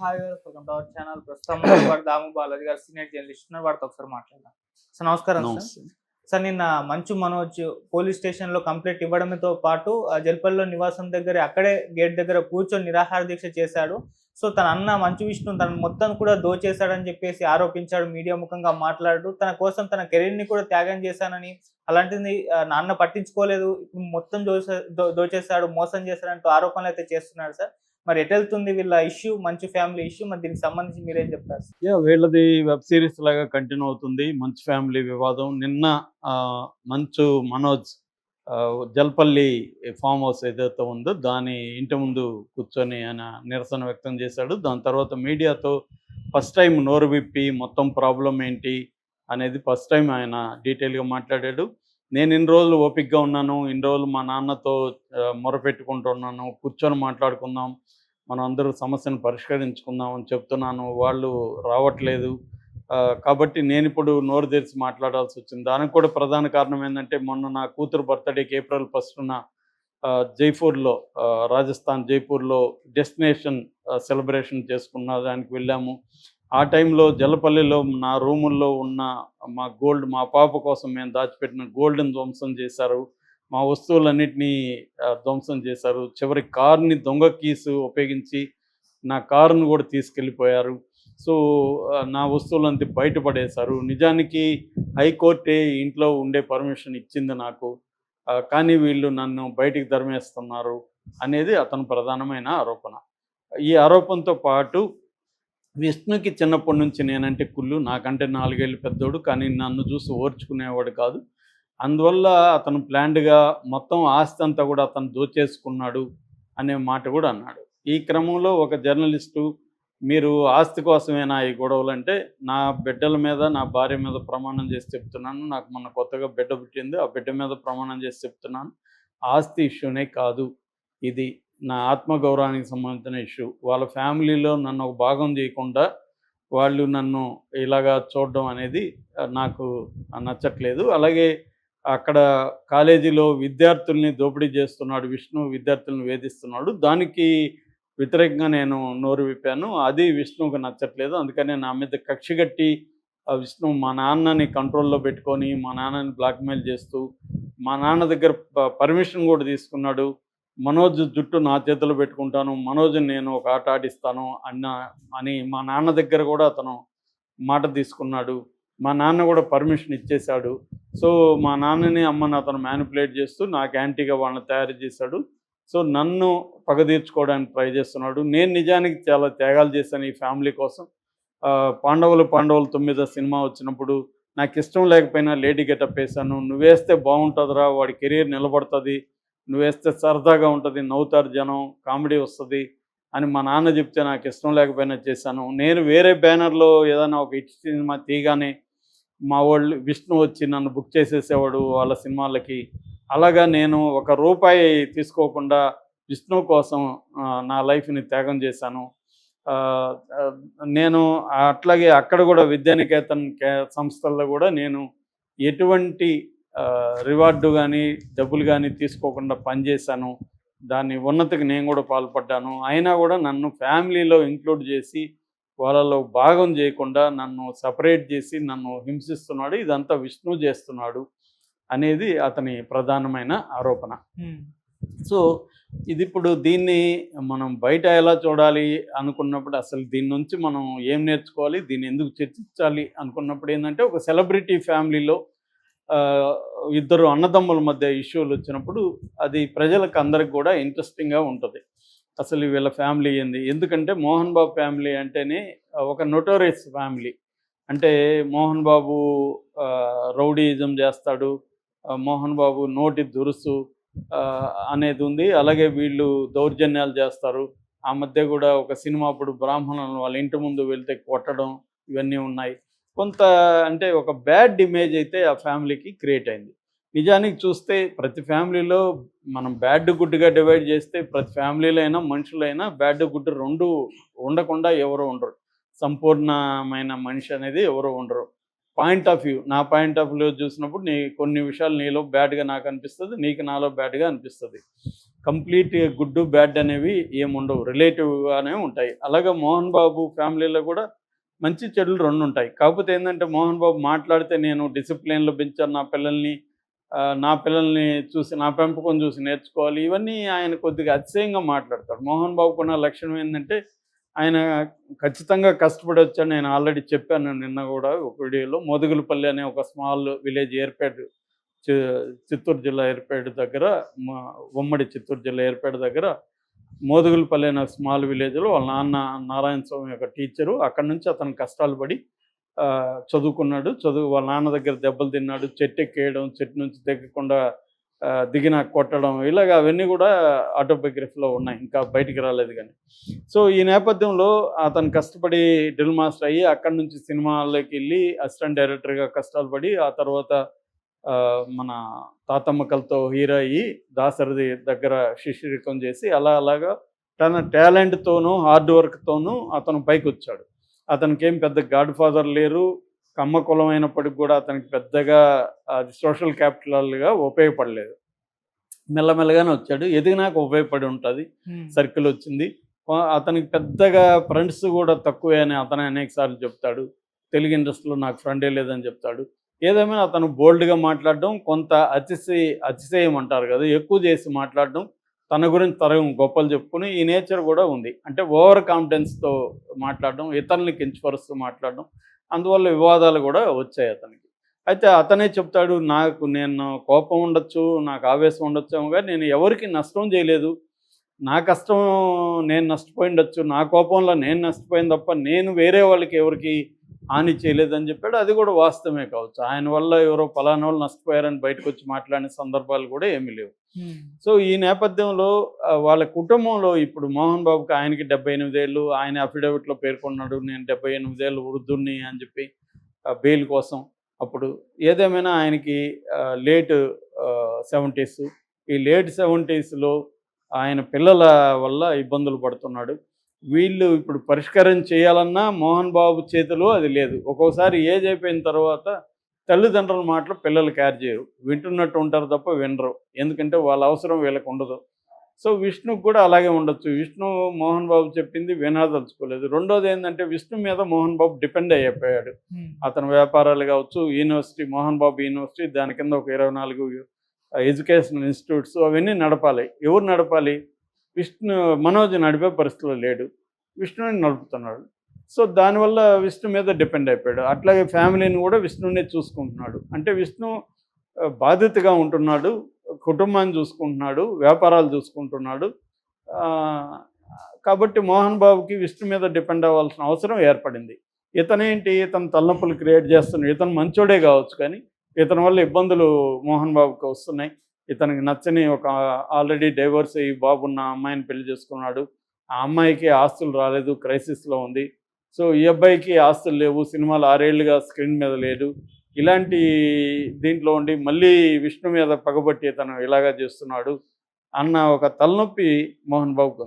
Hi welcome to our channel. ప్రస్తుతం మనతో పాటు దాము బాలాజీ గారు సీనియర్ జర్నలిస్ట్ ఉన్నారు. వారితో ఒకసారి మాట్లాడదాం. సార్ నమస్కారం సార్. నమస్తే. సార్ నిన్న మంచు మనోజ్ పోలీస్ స్టేషన్‌లో కంప్లెయింట్ ఇవ్వడంతో పాటు జల్పల్లిలో నివాసం దగ్గరే అక్కడే గేట్ దగ్గర కూర్చొని నిరాహార దీక్ష చేశాడు. సో తన అన్న మంచు విష్ణు తన మొత్తం కూడా దోచేశాడని చెప్పేసి ఆరోపించాడు. మీడియా ముఖంగా మాట్లాడుతూ తన కోసం తన కెరీర్‌ని కూడా త్యాగం చేశానని, అలాంటిది నాన్న పట్టించుకోలేదు, ఇప్పుడు మొత్తం దోచేశాడు, మోసం చేశాడంటూ ఆరోపణలైతే చేస్తున్నాడు సార్. మరి ఎటెళ్తుంది వీళ్ళ ఇష్యూ, మంచు ఫ్యామిలీ ఇష్యూ? మరి దీనికి సంబంధించి మీరేం చెప్తారు? వీళ్ళది వెబ్ సిరీస్ లాగా కంటిన్యూ అవుతుంది. మంచు ఫ్యామిలీ వివాదం. నిన్న మంచు మనోజ్ జల్పల్లి ఫామ్ హౌస్ ఏదైతే ఉందో దాని ఇంటి ముందు కూర్చొని ఆయన నిరసన వ్యక్తం చేశాడు. దాని తర్వాత మీడియాతో ఫస్ట్ టైం నోరు విప్పి మొత్తం ప్రాబ్లం ఏంటి అనేది ఫస్ట్ టైం ఆయన డీటెయిల్గా మాట్లాడాడు. నేను ఇన్ని రోజులు ఓపికగా ఉన్నాను, ఇన్ని రోజులు మా నాన్నతో మొరపెట్టుకుంటున్నాను, కూర్చొని మాట్లాడుకుందాం, మనం అందరూ సమస్యను పరిష్కరించుకుందాం అని చెప్తున్నాను, వాళ్ళు రావట్లేదు. కాబట్టి నేను ఇప్పుడు నోరు తెరిచి మాట్లాడాల్సి వచ్చింది. దానికి కూడా ప్రధాన కారణం ఏంటంటే, మొన్న నా కూతురు బర్త్డేకి ఏప్రిల్ 1న జైపూర్లో, రాజస్థాన్ జైపూర్లో డెస్టినేషన్ సెలబ్రేషన్ చేసుకున్న దానికి వెళ్ళాము. ఆ టైంలో జలపల్లిలో నా రూముల్లో ఉన్న మా పాప కోసం మేము దాచిపెట్టిన గోల్డ్ని ధ్వంసం చేశారు. మా వస్తువులన్నిటినీ ధ్వంసం చేశారు. చివరి కార్ని దొంగ కీసు ఉపయోగించి నా కారును కూడా తీసుకెళ్ళిపోయారు. సో నా వస్తువులంతా బయటపడేశారు. నిజానికి హైకోర్టే ఇంట్లో ఉండే పర్మిషన్ ఇచ్చింది నాకు, కానీ వీళ్ళు నన్ను బయటికి తరిమేస్తున్నారు అనేది అతను ప్రధానమైన ఆరోపణ. ఈ ఆరోపణతో పాటు విష్ణుకి చిన్నప్పటి నుంచి నేనంటే కుళ్ళు, నాకంటే 4 ఏళ్ళు పెద్దోడు, కానీ నన్ను చూసి ఓర్చుకునేవాడు కాదు. అందువల్ల అతను ప్లాన్డ్గా మొత్తం ఆస్తి అంతా కూడా అతను దోచేసుకున్నాడు అనే మాట కూడా అన్నాడు. ఈ క్రమంలో ఒక జర్నలిస్టు, మీరు ఆస్తి కోసమేనా ఈ గొడవలు అంటే, నా బిడ్డల మీద, నా భార్య మీద ప్రమాణం చేసి చెప్తున్నాను, నాకు మొన్న కొత్తగా బిడ్డ పుట్టింది, ఆ బిడ్డ మీద ప్రమాణం చేసి చెప్తున్నాను, ఆస్తి ఇష్యూనే కాదు, ఇది నా ఆత్మగౌరవానికి సంబంధించిన ఇష్యూ. వాళ్ళ ఫ్యామిలీలో నన్ను ఒక భాగం చేయకుండా వాళ్ళు నన్ను ఇలాగా చూడడం అనేది నాకు నచ్చట్లేదు. అలాగే అక్కడ కాలేజీలో విద్యార్థుల్ని దోపిడీ చేస్తున్నాడు విష్ణు, విద్యార్థులను వేధిస్తున్నాడు, దానికి వ్యతిరేకంగా నేను నోరు విప్పాను. అది విష్ణువుకు నచ్చట్లేదు. అందుకనే నా మీద కక్ష కట్టి విష్ణు మా నాన్నని కంట్రోల్లో పెట్టుకొని మా నాన్నని బ్లాక్మెయిల్ చేస్తూ మా నాన్న దగ్గర పర్మిషన్ కూడా తీసుకున్నాడు. మనోజ్ జుట్టు నా చేతిలో పెట్టుకుంటాను, మనోజ్ని నేను ఒక ఆట ఆడిస్తాను అని మా నాన్న దగ్గర కూడా అతను మాట తీసుకున్నాడు. మా నాన్న కూడా పర్మిషన్ ఇచ్చేశాడు. సో మా నాన్నని అమ్మని అతను మ్యానిపులేట్ చేస్తూ నాకు యాంటీగా వాళ్ళని తయారు చేశాడు. సో నన్ను పగ తీర్చుకోవడానికి ట్రై చేస్తున్నాడు. నేను నిజానికి చాలా త్యాగాలు చేశాను ఈ ఫ్యామిలీ కోసం. పాండవులు 9 సినిమా వచ్చినప్పుడు నాకు ఇష్టం లేకపోయినా లేడీ గెటప్ వేశాను. నువ్వేస్తే బాగుంటుందిరా, వాడి కెరీర్ నిలబడుతుంది, నువ్వేస్తే సరదాగా ఉంటుంది, నవ్వుతారు జనం, కామెడీ వస్తుంది అని మా నాన్న చెప్తే నాకు ఇష్టం లేకపోయినా చేశాను. నేను వేరే బ్యానర్లో ఏదైనా ఒక హిట్ సినిమా తీయగానే మా వాళ్ళు విష్ణు వచ్చి నన్ను బుక్ చేసేసేవాడు వాళ్ళ సినిమాలకి. అలాగా నేను ₹1 తీసుకోకుండా విష్ణు కోసం నా లైఫ్ని త్యాగం చేశాను. నేను అట్లాగే అక్కడ కూడా విద్యానికేతన్ సంస్థల్లో కూడా నేను ఎటువంటి రివార్డు కానీ డబ్బులు కానీ తీసుకోకుండా పనిచేశాను. దాని ఉన్నతికి నేను కూడా పాల్పడ్డాను. అయినా కూడా నన్ను ఫ్యామిలీలో ఇంక్లూడ్ చేసి వాళ్ళలో భాగం చేయకుండా నన్ను సపరేట్ చేసి నన్ను హింసిస్తున్నాడు. ఇదంతా విష్ణు చేస్తున్నాడు అనేది అతని ప్రధానమైన ఆరోపణ. సో ఇది ఇప్పుడు దీన్ని మనం బయట ఎలా చూడాలి అనుకున్నప్పుడు, అసలు దీని నుంచి మనం ఏం నేర్చుకోవాలి, దీన్ని ఎందుకు చర్చించాలి అనుకున్నప్పుడు ఏంటంటే, ఒక సెలబ్రిటీ ఫ్యామిలీలో ఇద్దరు అన్నదమ్ముల మధ్య ఇష్యూలు వచ్చినప్పుడు అది ప్రజలకు అందరికి కూడా ఇంట్రెస్టింగ్గా ఉంటుంది. అసలు వీళ్ళ ఫ్యామిలీ ఏంది, ఎందుకంటే మోహన్ బాబు ఫ్యామిలీ అంటేనే ఒక నోటోరియస్ ఫ్యామిలీ. అంటే మోహన్ బాబు రౌడీయిజం చేస్తాడు, మోహన్ బాబు నోటి దురుసు అనేది ఉంది. అలాగే వీళ్ళు దౌర్జన్యాలు చేస్తారు. ఆ మధ్య కూడా ఒక సినిమా అప్పుడు బ్రాహ్మణులను వాళ్ళ ఇంటి ముందు వెళ్తే కొట్టడం, ఇవన్నీ ఉన్నాయి. కొంత అంటే ఒక బ్యాడ్ ఇమేజ్ అయితే ఆ ఫ్యామిలీకి క్రియేట్ అయింది. నిజానికి చూస్తే ప్రతి ఫ్యామిలీలో మనం బ్యాడ్ గుడ్గా డివైడ్ చేస్తే ప్రతి ఫ్యామిలీలో అయినా మనుషులైనా బ్యాడ్ గుడ్ రెండు ఉండకుండా ఎవరు ఉండరు. సంపూర్ణమైన మనిషి అనేది ఎవరు ఉండరు. నా పాయింట్ ఆఫ్ వ్యూ చూసినప్పుడు కొన్ని విషయాలు నీలో బ్యాడ్గా నాకు అనిపిస్తుంది, నీకు నాలో బ్యాడ్గా అనిపిస్తుంది. కంప్లీట్ గుడ్ బ్యాడ్ అనేవి ఏముండవు, రిలేటివ్గానే ఉంటాయి. అలాగే మోహన్ బాబు ఫ్యామిలీలో కూడా మంచి చెడులు రెండు ఉంటాయి. కాకపోతే ఏంటంటే మోహన్ బాబు మాట్లాడితే నేను డిసిప్లిన్లో పెంచాను నా పిల్లల్ని చూసి, నా పెంపకం చూసి నేర్చుకోవాలి, ఇవన్నీ ఆయన కొద్దిగా అతిశయంగా మాట్లాడతాడు. మోహన్ బాబుకున్న లక్షణం ఏంటంటే ఆయన ఖచ్చితంగా కష్టపడి వచ్చాడు. నేను ఆల్రెడీ చెప్పాను నిన్న కూడా ఒక వీడియోలో. మోదుగులపల్లి అనే ఒక స్మాల్ విలేజ్ చిత్తూరు జిల్లా ఏర్పేట దగ్గర, ఉమ్మడి చిత్తూరు జిల్లా ఏర్పేట దగ్గర మోదుగులపల్లి అనే స్మాల్ విలేజ్లో వాళ్ళ నాన్న నారాయణ స్వామి యొక్క టీచరు. అక్కడి నుంచి అతను కష్టాలు పడి చదువుకున్నాడు. వాళ్ళ నాన్న దగ్గర దెబ్బలు తిన్నాడు, చెట్టు ఎక్కేయడం, చెట్టు నుంచి దిగకుండా దిగిన కొట్టడం, ఇలాగ అవన్నీ కూడా ఆటోబయోగ్రఫీలో ఉన్నాయి, ఇంకా బయటికి రాలేదు కానీ. సో ఈ నేపథ్యంలో అతను కష్టపడి డ్రిల్ మాస్టర్ అయ్యి అక్కడి నుంచి సినిమాల్లోకి వెళ్ళి అసిస్టెంట్ డైరెక్టర్గా కష్టాలు పడి, ఆ తర్వాత మన తాతమ్మకలతో హీరో అయ్యి దాశరథి దగ్గర శిష్యరికం చేసి అలాగా తన టాలెంట్తోనూ హార్డ్ వర్క్తోనూ అతను పైకి వచ్చాడు. అతనికి ఏం పెద్ద గాడ్ ఫాదర్ లేరు, కమ్మ కులం అయినప్పటికి కూడా అతనికి పెద్దగా అది సోషల్ క్యాపిటల్గా ఉపయోగపడలేదు. మెల్లమెల్లగానే వచ్చాడు, ఎదిగినాక ఉపయోగపడి ఉంటుంది, సర్కిల్ వచ్చింది. అతనికి పెద్దగా ఫ్రెండ్స్ కూడా తక్కువే అని అతను అనేక సార్లు చెప్తాడు. తెలుగు ఇండస్ట్రీలో నాకు ఫ్రెండే లేదని చెప్తాడు. ఏదేమైనా అతను బోల్డ్గా మాట్లాడడం, కొంత అతిశయం అంటారు కదా, ఎక్కువ చేసి మాట్లాడడం, తన గురించి గొప్పలు చెప్పుకుని ఈ నేచర్ కూడా ఉంది. అంటే ఓవర్ కాన్ఫిడెన్స్తో మాట్లాడడం, ఇతరుల్ని కించపరుస్తూ మాట్లాడడం, అందువల్ల వివాదాలు కూడా వచ్చాయి అతనికి. అయితే అతనే చెప్తాడు, నేను కోపం ఉండొచ్చు, నాకు ఆవేశం ఉండొచ్చేమో, కానీ నేను ఎవరికి నష్టం చేయలేదు, నా కష్టం నేను నష్టపోయి ఉండొచ్చు, నా కోపంలో నేను నష్టపోయింది తప్ప నేను వేరే వాళ్ళకి ఎవరికి హాని చేయలేదని చెప్పాడు. అది కూడా వాస్తవమే కావచ్చు. ఆయన వల్ల ఎవరో పలానా వాళ్ళు నష్టపోయారని బయటకు వచ్చి మాట్లాడిన సందర్భాలు కూడా ఏమీ లేవు. సో ఈ నేపథ్యంలో వాళ్ళ కుటుంబంలో ఇప్పుడు మోహన్ బాబుకి, ఆయనకి 78 ఏళ్ళు, ఆయన అఫిడవిట్లో పేర్కొన్నాడు నేను 78 ఏళ్ళు వృద్ధుణ్ణి అని చెప్పి బెయిల్ కోసం. అప్పుడు ఏదేమైనా ఆయనకి లేట్ 70s, ఈ లేట్ 70sలో ఆయన పిల్లల వల్ల ఇబ్బందులు పడుతున్నాడు. వీళ్ళు ఇప్పుడు పరిష్కారం చేయాలన్నా మోహన్ బాబు చేతిలో అది లేదు. ఒక్కోసారి ఏజ్ అయిపోయిన తర్వాత తల్లిదండ్రుల మాటలు పిల్లలు క్యారీ చేయరు, వింటున్నట్టు ఉంటారు తప్ప వినరు. ఎందుకంటే వాళ్ళ అవసరం వీళ్ళకి ఉండదు. సో విష్ణుకు కూడా అలాగే ఉండొచ్చు. విష్ణు మోహన్ బాబు చెప్పింది వినదలుచుకోలేదు. రెండోది ఏంటంటే విష్ణు మీద మోహన్ బాబు డిపెండ్ అయిపోయాడు. అతని వ్యాపారాలు కావచ్చు, మోహన్ బాబు యూనివర్సిటీ, దాని కింద ఒక 24 ఎడ్యుకేషనల్ ఇన్స్టిట్యూట్స్, అవన్నీ నడపాలి. ఎవరు నడపాలి? మనోజ్ నడిపే పరిస్థితిలో లేడు, విష్ణుని నడుపుతున్నాడు. సో దానివల్ల విష్ణు మీద డిపెండ్ అయిపోయాడు. అట్లాగే ఫ్యామిలీని కూడా విష్ణునే చూసుకుంటున్నాడు. అంటే విష్ణు బాధ్యతగా ఉంటున్నాడు, కుటుంబాన్ని చూసుకుంటున్నాడు, వ్యాపారాలు చూసుకుంటున్నాడు. కాబట్టి మోహన్ బాబుకి విష్ణు మీద డిపెండ్ అవ్వాల్సిన అవసరం ఏర్పడింది. ఇతను తలనొప్పులు క్రియేట్ చేస్తున్నాడు. ఇతను మంచోడే కావచ్చు, కానీ ఇతని వల్ల ఇబ్బందులు మోహన్ బాబుకి వస్తున్నాయి. ఇతనికి నచ్చని ఒక ఆల్రెడీ డైవర్స్ అయ్యి బాబున్న అమ్మాయిని పెళ్లి చేసుకున్నాడు. ఆ అమ్మాయికి ఆస్తులు రాలేదు, క్రైసిస్లో ఉంది. సో ఈ అబ్బాయికి ఆస్తులు లేవు, సినిమాలు 6 ఏళ్ళుగా స్క్రీన్ మీద లేడు. ఇలాంటి దీంట్లో ఉండి మళ్ళీ విష్ణు మీద పగబట్టి ఇతను ఇలాగా చేస్తున్నాడు అన్న ఒక తలనొప్పి మోహన్ బాబుకు ఉంది.